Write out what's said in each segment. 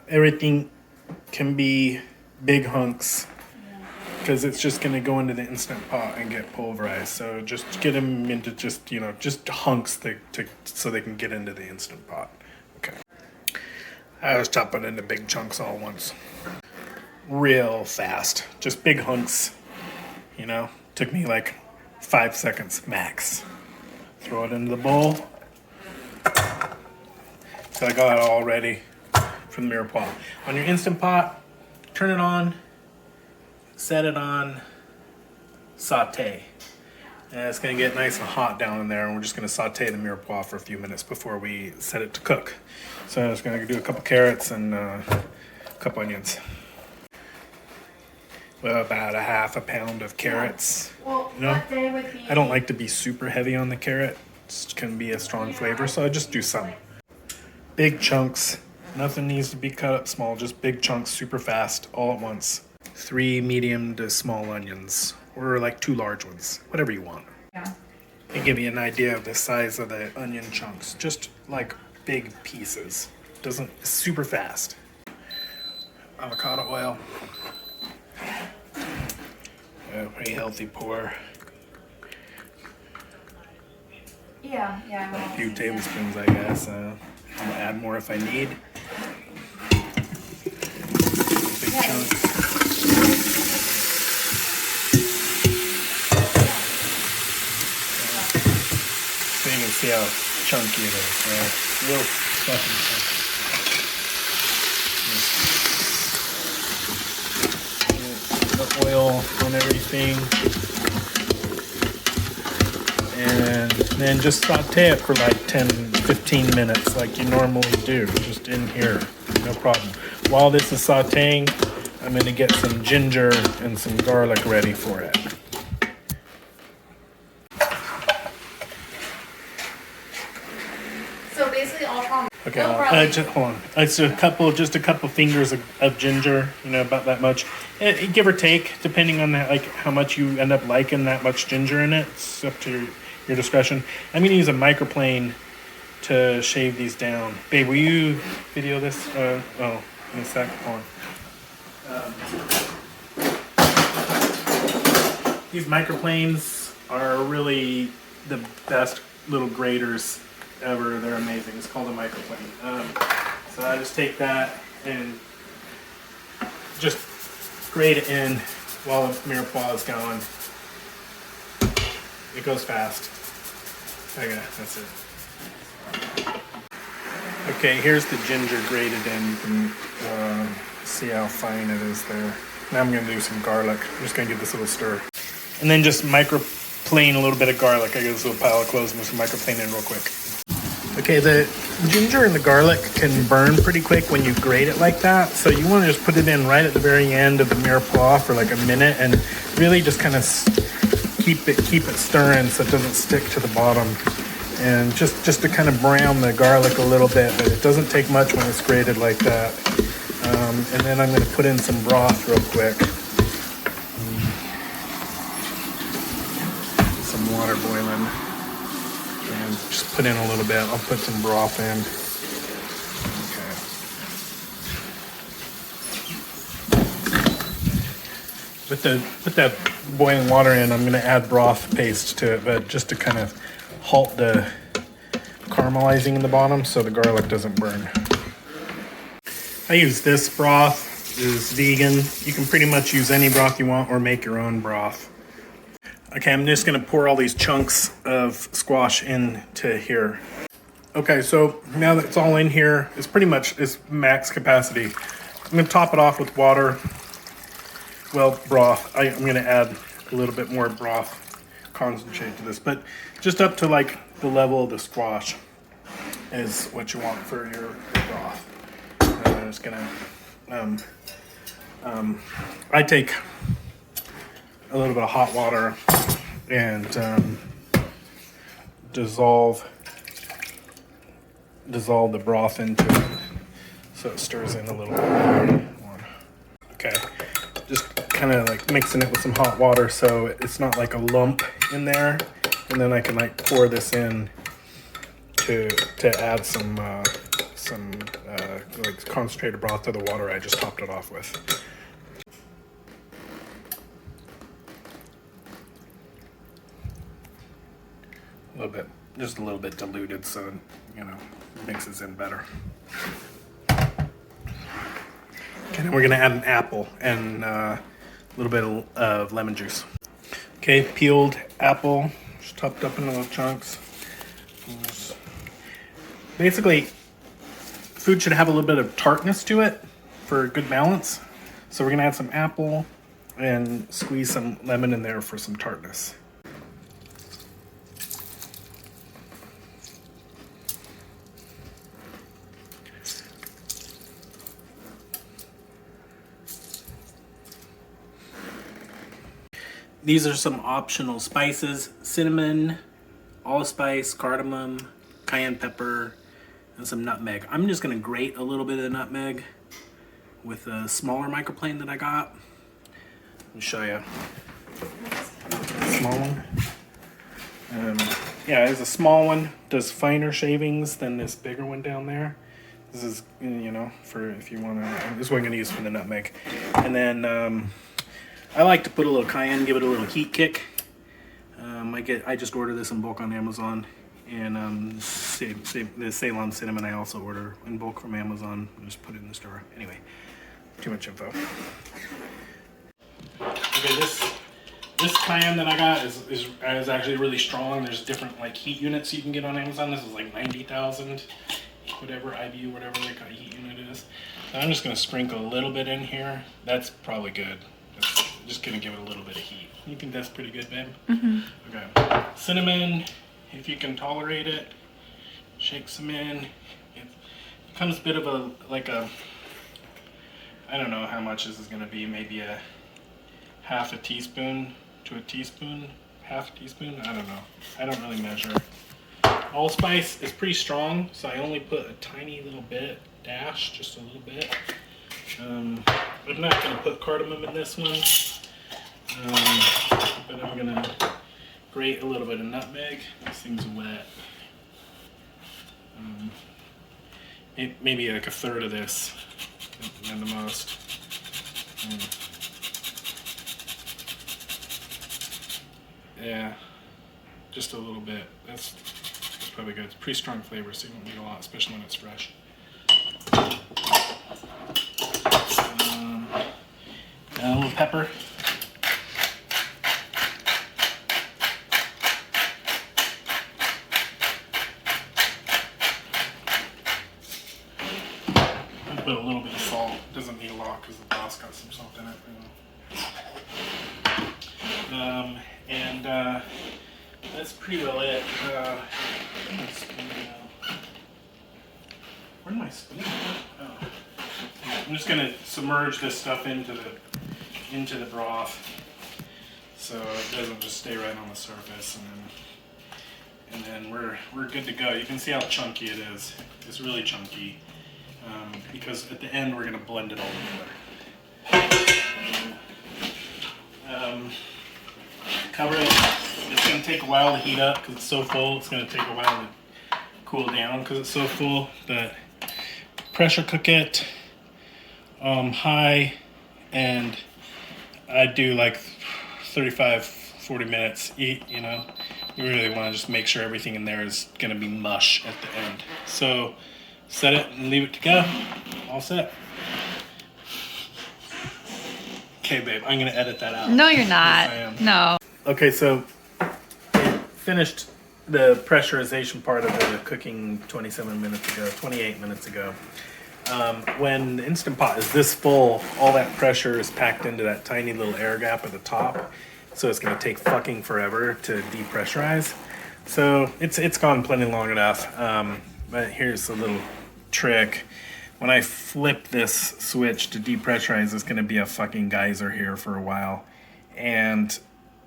everything can be big hunks because it's just going to go into the Instant Pot and get pulverized. So just get them into just, you know, just hunks so they can get into the Instant Pot. Okay. I was chopping into big chunks all at once. Real fast. Just big hunks, you know. Took me like 5 seconds max. Throw it into the bowl. So I got it all ready for the mirepoix. On your Instant Pot, turn it on, set it on saute. And it's gonna get nice and hot down in there, and we're just gonna saute the mirepoix for a few minutes before we set it to cook. So I'm just gonna do a couple carrots and a couple onions. Well, about a half a pound of carrots. Well, you know, what day would be... I don't like to be super heavy on the carrot. It can be a strong flavor, so I just do some. Big chunks. Nothing needs to be cut up small, just big chunks super fast all at once. 3 medium to small onions, or like 2 large ones, whatever you want. Yeah. To give you an idea of the size of the onion chunks, just like big pieces. Doesn't super fast. Avocado oil. A pretty healthy pour. Yeah. A few tablespoons, I guess. I'll add more if I need. Big chunk. So you can see how chunky it is, right? Real fucking chunky. The oil on everything. And then just saute it for like 10-15 minutes like you normally do, just in here, no problem. While this is sauteing, I'm gonna get some ginger and some garlic ready for it. So basically all from... Okay, hold on. It's just a couple fingers of ginger, you know, about that much. Give or take, depending on that, like how much you end up liking that much ginger in it. It's up to your discretion. I'm gonna use a microplane to shave these down. Babe, will you video this? In a sec. Hold on. These microplanes are really the best little graters ever. They're amazing. It's called a microplane. So I just take that and just grate it in while the mirepoix is going. It goes fast. Okay, that's it. Okay, here's the ginger grated in. You can see how fine it is there. Now I'm gonna do some garlic. I'm just gonna give this a little stir. And then just microplane a little bit of garlic. I got this little pile of cloves. I'm just gonna microplane in real quick. Okay, the ginger and the garlic can burn pretty quick when you grate it like that. So you want to just put it in right at the very end of the mirepoix for like a minute and really just kind of keep it stirring so it doesn't stick to the bottom. And just to kind of brown the garlic a little bit, but it doesn't take much when it's grated like that. And then I'm going to put in some broth real quick. Some water boiling. And just put in a little bit. I'll put some broth in. Okay. With that boiling water in, I'm going to add broth paste to it, but just to kind of halt the caramelizing in the bottom so the garlic doesn't burn. I use this broth. It's vegan. You can pretty much use any broth you want or make your own broth. Okay, I'm just gonna pour all these chunks of squash into here. Okay, so now that it's all in here, it's pretty much it's max capacity. I'm gonna top it off with water. Well, broth. I'm gonna add a little bit more broth concentrate to this, but just up to like the level of the squash is what you want for your broth. I'm just gonna, I take a little bit of hot water and dissolve the broth into it so it stirs in a little bit. Okay, just kind of like mixing it with some hot water so it's not like a lump in there, and then I can like pour this in to add some like concentrated broth to the water I just topped it off with. A little bit, just a little bit diluted, so you know, mixes in better. And then we're gonna add an apple and a little bit of lemon juice. Okay, peeled apple, just chopped up into little chunks. Basically, food should have a little bit of tartness to it for a good balance. So we're gonna add some apple and squeeze some lemon in there for some tartness. These are some optional spices: cinnamon, allspice, cardamom, cayenne pepper, and some nutmeg. I'm just gonna grate a little bit of the nutmeg with a smaller microplane that I got. Let me show you. Small one. Yeah, there's a small one. Does finer shavings than this bigger one down there. This is, you know, for if you wanna. This is what I'm gonna use for the nutmeg. And then I like to put a little cayenne, give it a little heat kick. I just ordered this in bulk on Amazon, and the Ceylon cinnamon I also order in bulk from Amazon. I just put it in the store. Anyway, too much info. Okay, this cayenne that I got is actually really strong. There's different like heat units you can get on Amazon. This is like 90,000, whatever IBU, whatever the heat unit is. So I'm just gonna sprinkle a little bit in here. That's probably good. Just gonna give it a little bit of heat. You think that's pretty good, babe? Mm-hmm. Okay. Cinnamon, if you can tolerate it, shake some in. It becomes a bit of a, I don't know how much this is gonna be, maybe a half a teaspoon to a teaspoon, half a teaspoon, I don't know. I don't really measure. Allspice is pretty strong, so I only put a tiny little bit, dash, just a little bit. I'm not going to put cardamom in this one, but I'm going to grate a little bit of nutmeg. This thing's wet. Maybe like a third of this, at the most. Yeah, just a little bit. That's probably good. It's pretty strong flavor, so you don't need a lot, especially when it's fresh. A little pepper. I'll put a little bit of salt. It doesn't need a lot because the broth's got some salt in it. And that's pretty well it. Where'd my spoon go? Oh. I'm just gonna submerge this stuff into the broth, so it doesn't just stay right on the surface, and then we're good to go. You can see how chunky it is. It's really chunky, because at the end we're gonna blend it all together. Cover it. It's gonna take a while to heat up because it's so full. It's gonna take a while to cool down because it's so full. But pressure cook it high, and I do like 35-40 minutes. You know, you really want to just make sure everything in there is gonna be mush at the end. So set it and leave it to go. All set. Okay, babe, I'm gonna edit that out. No, you're not. Yes, I am. No. Okay, so I finished the pressurization part of the cooking 28 minutes ago. When the Instant Pot is this full, all that pressure is packed into that tiny little air gap at the top. So it's gonna take fucking forever to depressurize. So it's gone plenty long enough. But here's a little trick. When I flip this switch to depressurize, it's gonna be a fucking geyser here for a while. And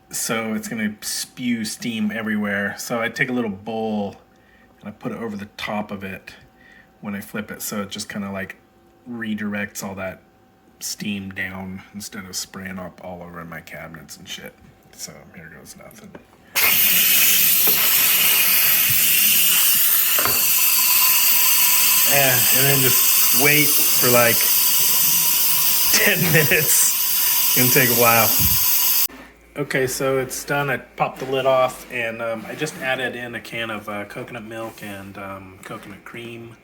so it's gonna spew steam everywhere. So I take a little bowl and I put it over the top of it when I flip it, so it just kind of like redirects all that steam down instead of spraying up all over my cabinets and shit. So here goes nothing. Yeah, and then just wait for like 10 minutes. It's gonna take a while. Okay, so it's done. I popped the lid off, and I just added in a can of coconut milk and coconut cream.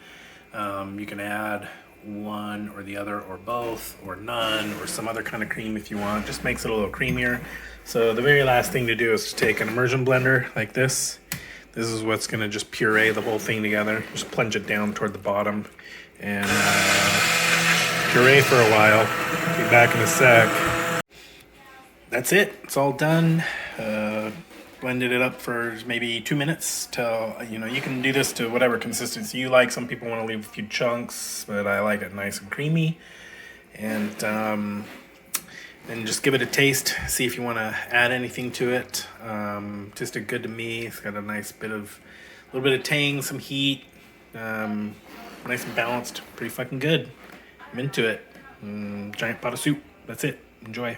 You can add one or the other, or both, or none, or some other kind of cream if you want. Just makes it a little creamier. So the very last thing to do is to take an immersion blender like this. This is what's gonna just puree the whole thing together. Just plunge it down toward the bottom and puree for a while. Be back in a sec. That's it. It's all done. Blended it up for maybe 2 minutes till, you can do this to whatever consistency you like. Some people want to leave a few chunks, but I like it nice and creamy. And then just give it a taste. See if you want to add anything to it. Tasted good to me. It's got a little bit of tang, some heat. Nice and balanced. Pretty fucking good. I'm into it. Giant pot of soup. That's it. Enjoy.